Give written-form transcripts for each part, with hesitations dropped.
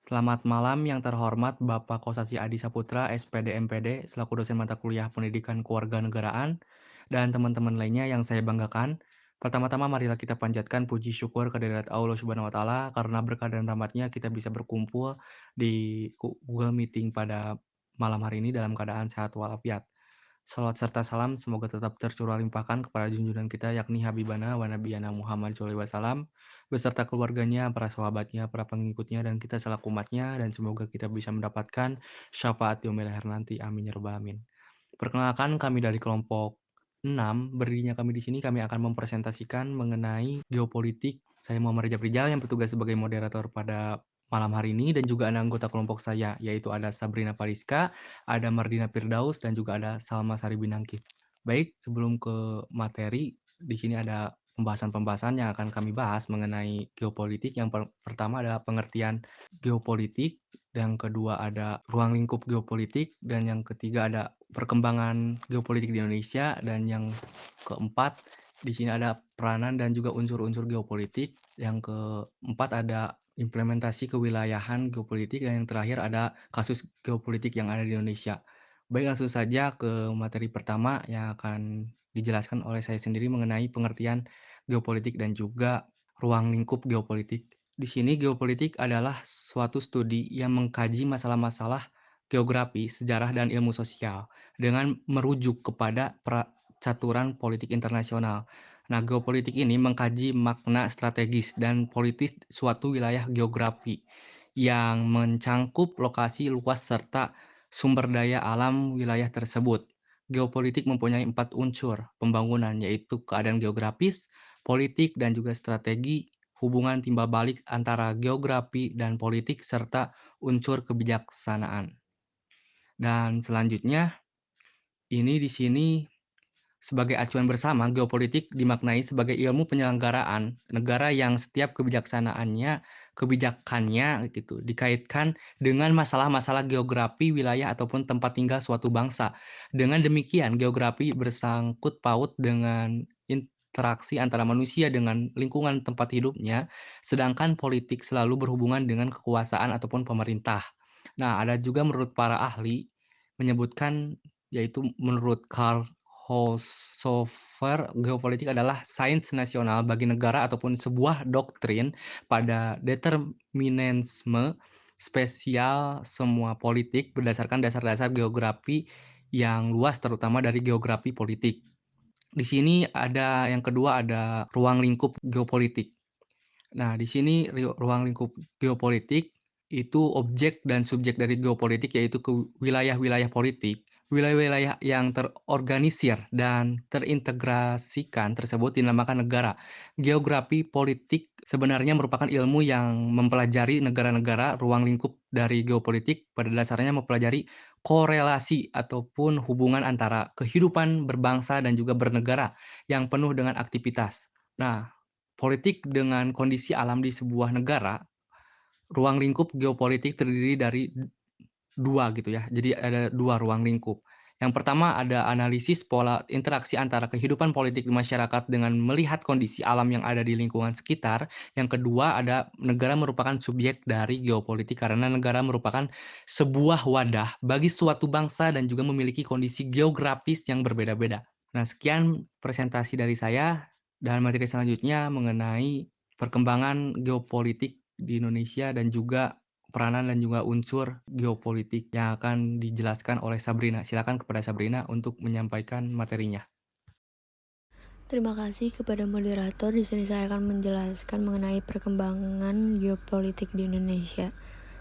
Selamat malam yang terhormat Bapak Kosasi Adi Saputra, SPD MPD, selaku dosen mata kuliah Pendidikan Kewarganegaraan, dan teman-teman lainnya yang saya banggakan. Pertama-tama marilah kita panjatkan puji syukur kehadirat Allah Subhanahu wa taala karena berkah dan rahmatnya kita bisa berkumpul di Google Meeting pada malam hari ini dalam keadaan sehat walafiat. Salawat serta salam semoga tetap tercurah limpahkan kepada junjungan kita yakni Habibana wa Nabiyana Muhammad SAW beserta keluarganya, para sahabatnya, para pengikutnya, dan kita selaku umatnya, dan semoga kita bisa mendapatkan syafaat di yaumil akhir nanti. Amin ya rabbal alamin. Perkenalkan kami dari kelompok 6, berdirinya kami di sini kami akan mempresentasikan mengenai geopolitik. Saya Muhammad Rajab Rijal yang bertugas sebagai moderator pada malam hari ini dan juga ada anggota kelompok saya yaitu ada Sabrina Fariska, ada Mardina Firdaus dan juga ada Salma Sari Binangkif. Baik, sebelum ke materi, di sini ada pembahasan-pembahasan yang akan kami bahas mengenai geopolitik. Yang pertama adalah pengertian geopolitik, yang kedua ada ruang lingkup geopolitik, dan yang ketiga ada perkembangan geopolitik di Indonesia, dan yang keempat di sini ada peranan dan juga unsur-unsur geopolitik. Yang keempat ada implementasi kewilayahan geopolitik, dan yang terakhir ada kasus geopolitik yang ada di Indonesia. Baik, langsung saja ke materi pertama yang akan dijelaskan oleh saya sendiri mengenai pengertian geopolitik dan juga ruang lingkup geopolitik. Di sini geopolitik adalah suatu studi yang mengkaji masalah-masalah geografi, sejarah, dan ilmu sosial dengan merujuk kepada percaturan politik internasional. Nah, geopolitik ini mengkaji makna strategis dan politis suatu wilayah geografi yang mencangkup lokasi luas serta sumber daya alam wilayah tersebut. Geopolitik mempunyai 4 unsur pembangunan, yaitu keadaan geografis, politik, dan juga strategi, hubungan timbal balik antara geografi dan politik, serta unsur kebijaksanaan. Dan selanjutnya, ini di sini sebagai acuan bersama, geopolitik dimaknai sebagai ilmu penyelenggaraan negara yang setiap kebijakannya gitu, dikaitkan dengan masalah-masalah geografi, wilayah, ataupun tempat tinggal suatu bangsa. Dengan demikian, geografi bersangkut paut dengan interaksi antara manusia dengan lingkungan tempat hidupnya, sedangkan politik selalu berhubungan dengan kekuasaan ataupun pemerintah. Nah, ada juga menurut para ahli menyebutkan, yaitu menurut Karl Haushofer, geopolitik adalah sains nasional bagi negara ataupun sebuah doktrin pada determinisme spesial semua politik berdasarkan dasar-dasar geografi yang luas, terutama dari geografi politik. Di sini ada yang kedua, ada ruang lingkup geopolitik. Nah, di sini ruang lingkup geopolitik itu objek dan subjek dari geopolitik, yaitu ke wilayah-wilayah politik. Wilayah-wilayah yang terorganisir dan terintegrasikan tersebut dinamakan negara. Geografi politik sebenarnya merupakan ilmu yang mempelajari negara-negara. Ruang lingkup dari geopolitik pada dasarnya mempelajari korelasi ataupun hubungan antara kehidupan berbangsa dan juga bernegara yang penuh dengan aktivitas. Nah, politik dengan kondisi alam di sebuah negara, ruang lingkup geopolitik terdiri dari 2 gitu ya. Jadi ada 2 ruang lingkup. Yang pertama ada analisis pola interaksi antara kehidupan politik di masyarakat dengan melihat kondisi alam yang ada di lingkungan sekitar. Yang kedua ada negara merupakan subjek dari geopolitik karena negara merupakan sebuah wadah bagi suatu bangsa dan juga memiliki kondisi geografis yang berbeda-beda. Nah, sekian presentasi dari saya, dan materi selanjutnya mengenai perkembangan geopolitik di Indonesia dan juga peranan dan juga unsur geopolitik yang akan dijelaskan oleh Sabrina. Silakan kepada Sabrina untuk menyampaikan materinya. Terima kasih kepada moderator. Di sini saya akan menjelaskan mengenai perkembangan geopolitik di Indonesia.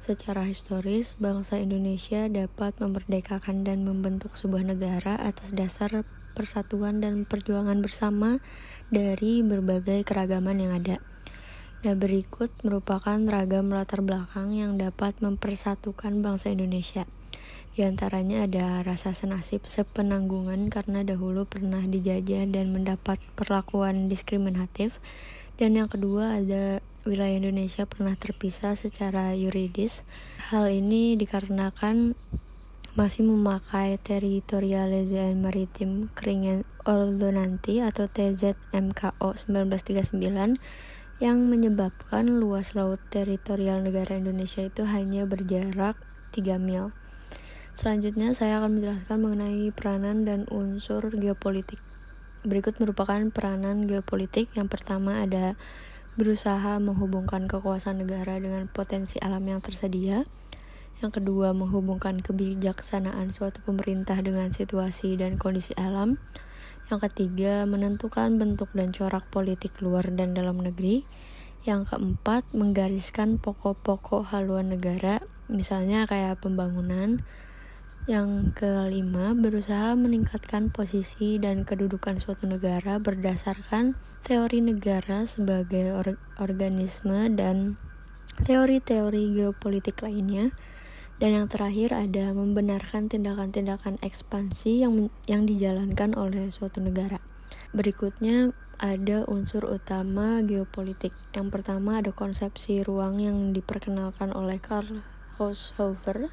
Secara historis, bangsa Indonesia dapat memerdekakan dan membentuk sebuah negara atas dasar persatuan dan perjuangan bersama dari berbagai keragaman yang ada. Nah, berikut merupakan ragam latar belakang yang dapat mempersatukan bangsa Indonesia. Di antaranya ada rasa senasib sepenanggungan karena dahulu pernah dijajah dan mendapat perlakuan diskriminatif. Dan yang kedua ada wilayah Indonesia pernah terpisah secara yuridis. Hal ini dikarenakan masih memakai Territorialisasi Maritim Keringan Ordonansi atau TZMKO 1939 yang menyebabkan luas laut teritorial negara Indonesia itu hanya berjarak 3 mil. Selanjutnya saya akan menjelaskan mengenai peranan dan unsur geopolitik. Berikut merupakan peranan geopolitik. Yang pertama ada berusaha menghubungkan kekuasaan negara dengan potensi alam yang tersedia. Yang kedua, menghubungkan kebijaksanaan suatu pemerintah dengan situasi dan kondisi alam. Yang ketiga, menentukan bentuk dan corak politik luar dan dalam negeri. Yang keempat, menggariskan pokok-pokok haluan negara, misalnya kayak pembangunan. Yang kelima, berusaha meningkatkan posisi dan kedudukan suatu negara berdasarkan teori negara sebagai organisme dan teori-teori geopolitik lainnya. Dan yang terakhir ada membenarkan tindakan-tindakan ekspansi yang dijalankan oleh suatu negara. Berikutnya ada unsur utama geopolitik. Yang pertama ada konsepsi ruang yang diperkenalkan oleh Karl Haushofer,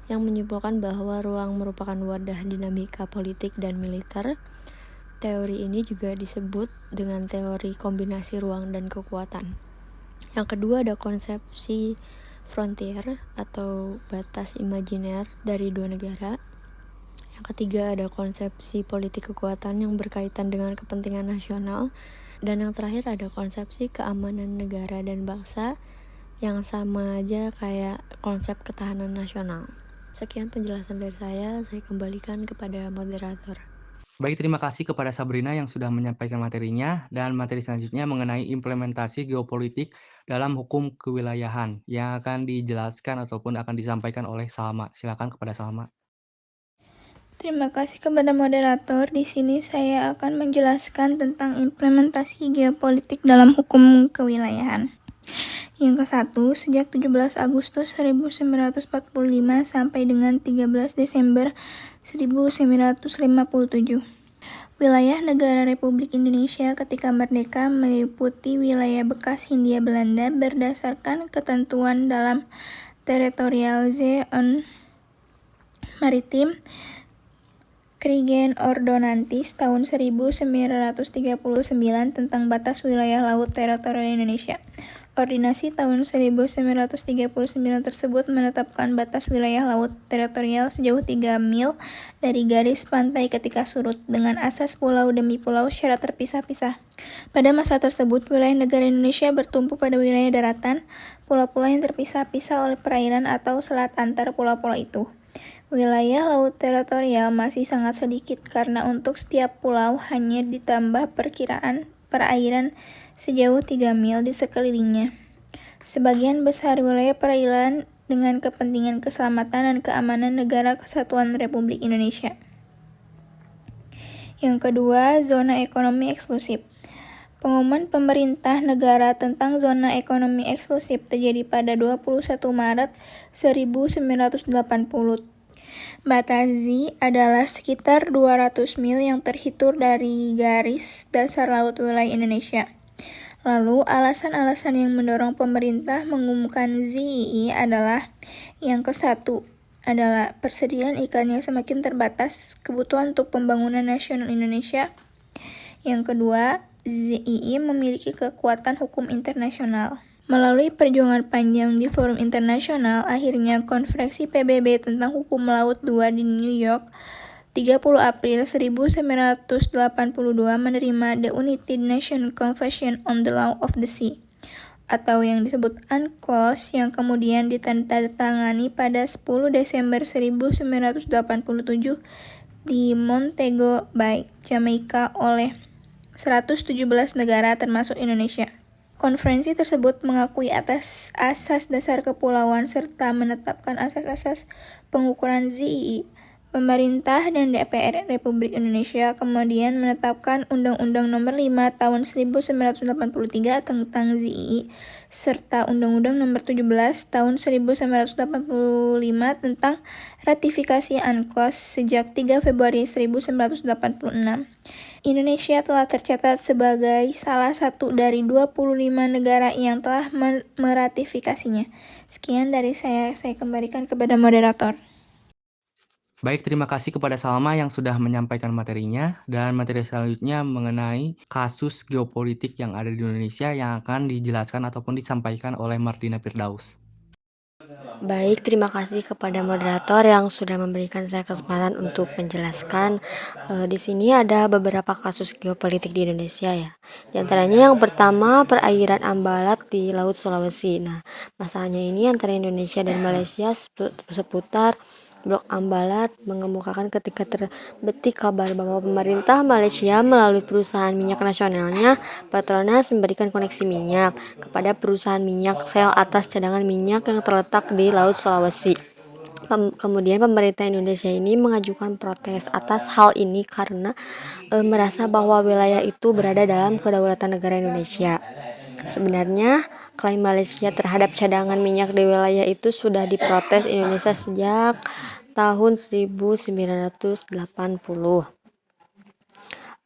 yang menyimpulkan bahwa ruang merupakan wadah dinamika politik dan militer. Teori ini juga disebut dengan teori kombinasi ruang dan kekuatan. Yang kedua ada konsepsi frontier atau batas imajiner dari dua negara. Yang ketiga ada konsepsi politik kekuatan yang berkaitan dengan kepentingan nasional. Dan yang terakhir ada konsepsi keamanan negara dan bangsa yang sama aja kayak konsep ketahanan nasional. Sekian penjelasan dari saya kembalikan kepada moderator. Baik, terima kasih kepada Sabrina yang sudah menyampaikan materinya, dan materi selanjutnya mengenai implementasi geopolitik dalam hukum kewilayahan yang akan dijelaskan ataupun akan disampaikan oleh Salma. Silakan kepada Salma. Terima kasih kepada moderator. Di sini saya akan menjelaskan tentang implementasi geopolitik dalam hukum kewilayahan. Yang ke-1, sejak 17 Agustus 1945 sampai dengan 13 Desember 1957. Wilayah negara Republik Indonesia ketika merdeka meliputi wilayah bekas Hindia Belanda berdasarkan ketentuan dalam Territorial Zone Maritim Krigen-Ordonantis tahun 1939 tentang batas wilayah laut teritorial Indonesia. Ordinasi tahun 1939 tersebut menetapkan batas wilayah laut teritorial sejauh 3 mil dari garis pantai ketika surut, dengan asas pulau demi pulau secara terpisah-pisah. Pada masa tersebut, wilayah negara Indonesia bertumpu pada wilayah daratan, pulau-pulau yang terpisah-pisah oleh perairan atau selat antar pulau-pulau itu. Wilayah laut teritorial masih sangat sedikit karena untuk setiap pulau hanya ditambah perairan sejauh 3 mil di sekelilingnya. Sebagian besar wilayah perairan dengan kepentingan keselamatan dan keamanan Negara Kesatuan Republik Indonesia. Yang kedua, zona ekonomi eksklusif. Pengumuman pemerintah negara tentang zona ekonomi eksklusif terjadi pada 21 Maret 1980. Batasi adalah sekitar 200 mil yang terhitung dari garis dasar laut wilayah Indonesia. Lalu, alasan-alasan yang mendorong pemerintah mengumumkan ZII adalah: yang ke-1 adalah persediaan ikan yang semakin terbatas, kebutuhan untuk pembangunan nasional Indonesia. Yang kedua, ZII memiliki kekuatan hukum internasional. Melalui perjuangan panjang di forum internasional, akhirnya Konferensi PBB tentang Hukum Laut II di New York 30 April 1982 menerima The United Nations Convention on the Law of the Sea, atau yang disebut UNCLOS, yang kemudian ditandatangani pada 10 Desember 1987 di Montego Bay, Jamaika oleh 117 negara termasuk Indonesia. Konferensi tersebut mengakui atas asas dasar kepulauan serta menetapkan asas-asas pengukuran ZII. Pemerintah dan DPR Republik Indonesia kemudian menetapkan Undang-Undang Nomor 5 Tahun 1983 tentang ZII serta Undang-Undang Nomor 17 Tahun 1985 tentang ratifikasi UNCLOS sejak 3 Februari 1986. Indonesia telah tercatat sebagai salah satu dari 25 negara yang telah meratifikasinya. Sekian dari saya kembalikan kepada moderator. Baik, terima kasih kepada Salma yang sudah menyampaikan materinya, dan materi selanjutnya mengenai kasus geopolitik yang ada di Indonesia yang akan dijelaskan ataupun disampaikan oleh Mardina Firdaus. Baik, terima kasih kepada moderator yang sudah memberikan saya kesempatan untuk menjelaskan. Di sini ada beberapa kasus geopolitik di Indonesia ya. Di antaranya yang pertama perairan Ambalat di Laut Sulawesi. Nah, masalahnya ini antara Indonesia dan Malaysia seputar Blok Ambalat mengemukakan ketika terbetik kabar bahwa pemerintah Malaysia melalui perusahaan minyak nasionalnya Petronas memberikan koneksi minyak kepada perusahaan minyak sel atas cadangan minyak yang terletak di Laut Sulawesi. Kemudian pemerintah Indonesia ini mengajukan protes atas hal ini karena merasa bahwa wilayah itu berada dalam kedaulatan negara Indonesia. Sebenarnya klaim Malaysia terhadap cadangan minyak di wilayah itu sudah diprotes Indonesia sejak tahun 1980.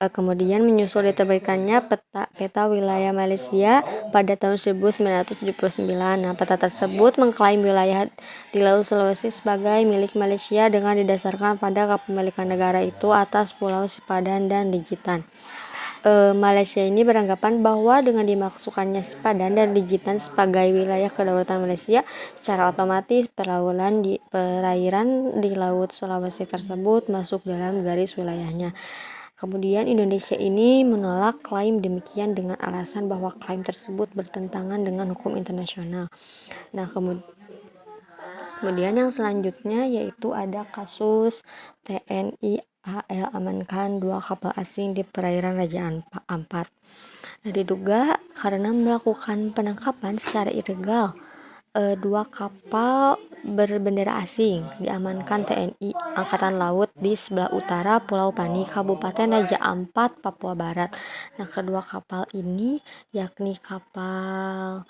Kemudian menyusul diterbitkannya peta wilayah Malaysia pada tahun 1979. Nah, peta tersebut mengklaim wilayah di Laut Sulawesi sebagai milik Malaysia dengan didasarkan pada kepemilikan negara itu atas Pulau Sipadan dan Ligitan. Malaysia ini beranggapan bahwa dengan dimasukkannya Sipadan dan Ligitan sebagai wilayah kedaulatan Malaysia, secara otomatis perairan di Laut Sulawesi tersebut masuk dalam garis wilayahnya. Kemudian Indonesia ini menolak klaim demikian dengan alasan bahwa klaim tersebut bertentangan dengan hukum internasional. Nah, kemudian yang selanjutnya yaitu ada kasus TNI AL amankan 2 kapal asing di perairan Raja Ampat. Nah, diduga karena melakukan penangkapan secara ilegal 2 kapal berbendera asing diamankan TNI Angkatan Laut di sebelah utara Pulau Pani, Kabupaten Raja Ampat, Papua Barat. Nah, kedua kapal ini yakni kapal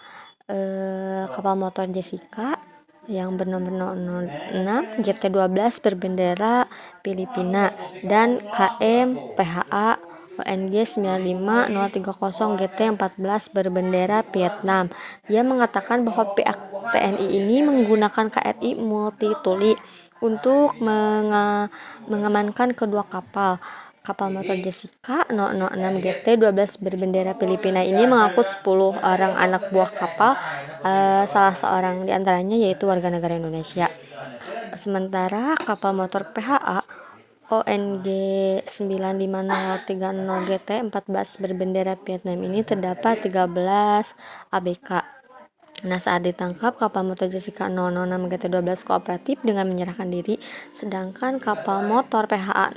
motor Jessica yang bernomor 06 GT12 berbendera Filipina dan KM PHA ONG 95030 GT14 berbendera Vietnam. Dia mengatakan bahwa pihak TNI ini menggunakan KRI multituli untuk mengamankan kedua kapal. Kapal motor Jessica 006 GT12 berbendera Filipina ini mengangkut 10 orang anak buah kapal, salah seorang diantaranya yaitu warga negara Indonesia. Sementara kapal motor PHA ONG 95030 GT14 berbendera Vietnam ini terdapat 13 ABK. Nah, saat ditangkap, kapal motor Jessica 006 GT12 kooperatif dengan menyerahkan diri, sedangkan kapal motor PHA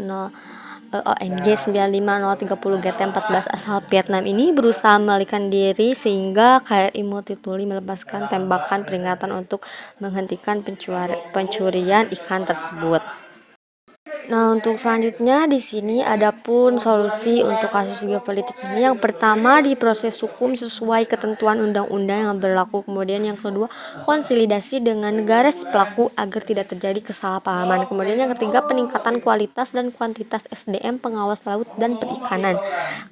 ONG 95030 GT14 asal Vietnam ini berusaha melarikan diri sehingga KRI Multituli melepaskan tembakan peringatan untuk menghentikan pencurian ikan tersebut. Nah, untuk selanjutnya di sini ada pun solusi untuk kasus geopolitik ini. Yang pertama, diproses hukum sesuai ketentuan undang-undang yang berlaku. Kemudian yang kedua, konsolidasi dengan negara pelaku agar tidak terjadi kesalahpahaman. Kemudian yang ketiga, peningkatan kualitas dan kuantitas SDM pengawas laut dan perikanan.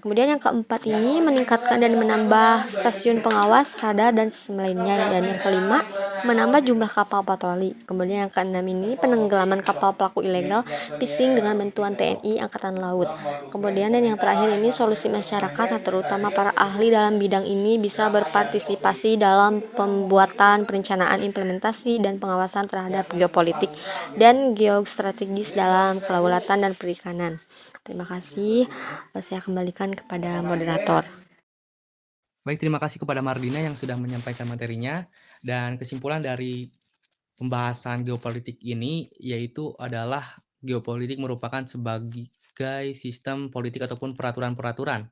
Kemudian yang keempat ini meningkatkan dan menambah stasiun pengawas, radar dan sistem lainnya. Dan yang kelima, menambah jumlah kapal patroli. Kemudian yang keenam ini penenggelaman kapal pelaku ilegal fishing dengan bantuan TNI Angkatan Laut. Kemudian dan yang terakhir ini solusi masyarakat, terutama para ahli dalam bidang ini bisa berpartisipasi dalam pembuatan perencanaan implementasi dan pengawasan terhadap geopolitik dan geostrategis dalam kedaulatan dan perikanan. Terima kasih. Saya kembalikan kepada moderator. Baik, terima kasih kepada Mardina yang sudah menyampaikan materinya, dan kesimpulan dari pembahasan geopolitik ini yaitu adalah geopolitik merupakan sebagai sistem politik ataupun peraturan-peraturan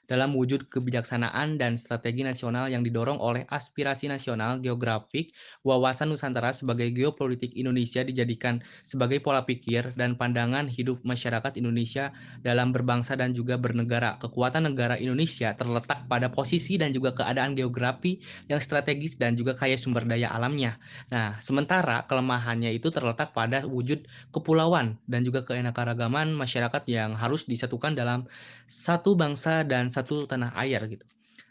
dalam wujud kebijaksanaan dan strategi nasional yang didorong oleh aspirasi nasional geografik. Wawasan Nusantara sebagai geopolitik Indonesia dijadikan sebagai pola pikir dan pandangan hidup masyarakat Indonesia dalam berbangsa dan juga bernegara. Kekuatan negara Indonesia terletak pada posisi dan juga keadaan geografi yang strategis dan juga kaya sumber daya alamnya. Nah, sementara kelemahannya itu terletak pada wujud kepulauan dan juga keanekaragaman masyarakat yang harus disatukan dalam satu bangsa dan satu tanah air gitu.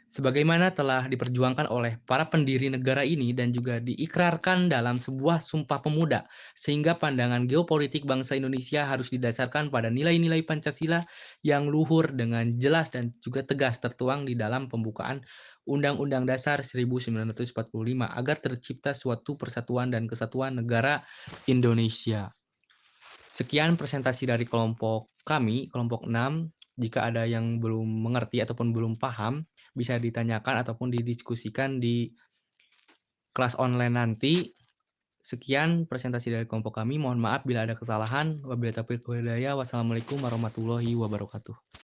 Sebagaimana telah diperjuangkan oleh para pendiri negara ini dan juga diikrarkan dalam sebuah Sumpah Pemuda, sehingga pandangan geopolitik bangsa Indonesia harus didasarkan pada nilai-nilai Pancasila yang luhur dengan jelas dan juga tegas tertuang di dalam pembukaan Undang-Undang Dasar 1945 agar tercipta suatu persatuan dan kesatuan negara Indonesia. Sekian presentasi dari kelompok kami, kelompok 6. Jika ada yang belum mengerti ataupun belum paham, bisa ditanyakan ataupun didiskusikan di kelas online nanti. Sekian presentasi dari kelompok kami. Mohon maaf bila ada kesalahan. Wabillahi taufiq wal hidayah. Wassalamualaikum warahmatullahi wabarakatuh.